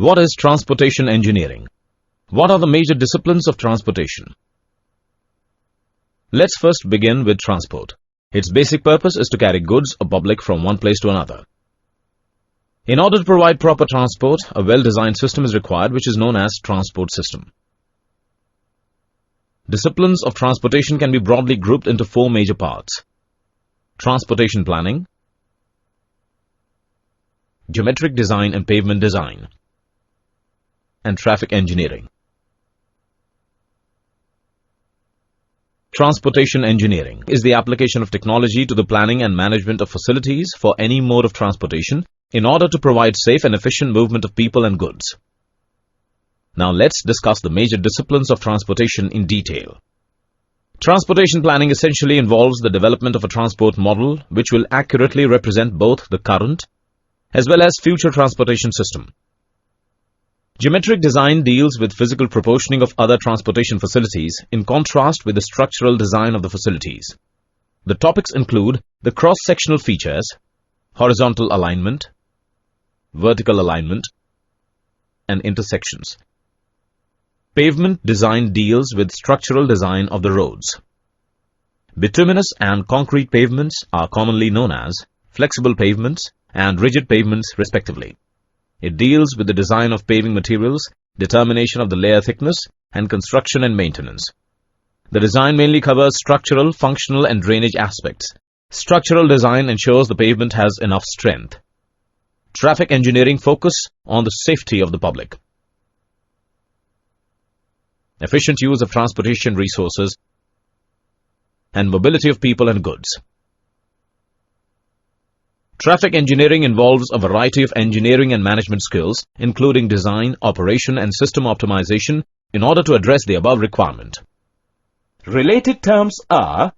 What is transportation engineering? What are the major disciplines of transportation? Let's first begin with transport. Its basic purpose is to carry goods or public from one place to another. In order to provide proper transport, a well-designed system is required, which is known as transport system. Disciplines of transportation can be broadly grouped into four major parts: transportation planning, geometric design and pavement design, and traffic engineering. Transportation engineering is the application of technology to the planning and management of facilities for any mode of transportation in order to provide safe and efficient movement of people and goods. Now let's discuss the major disciplines of transportation in detail. Transportation planning essentially involves the development of a transport model which will accurately represent both the current as well as future transportation system. Geometric design deals with physical proportioning of other transportation facilities in contrast with the structural design of the facilities. The topics include the cross-sectional features, horizontal alignment, vertical alignment, and intersections. Pavement design deals with structural design of the roads. Bituminous and concrete pavements are commonly known as flexible pavements and rigid pavements respectively. It deals with the design of paving materials, determination of the layer thickness, and construction and maintenance. The design mainly covers structural, functional, and drainage aspects. Structural design ensures the pavement has enough strength. Traffic engineering focuses on the safety of the public. Efficient use of transportation resources and mobility of people and goods. Traffic engineering involves a variety of engineering and management skills, including design, operation, and system optimization, in order to address the above requirement. Related terms are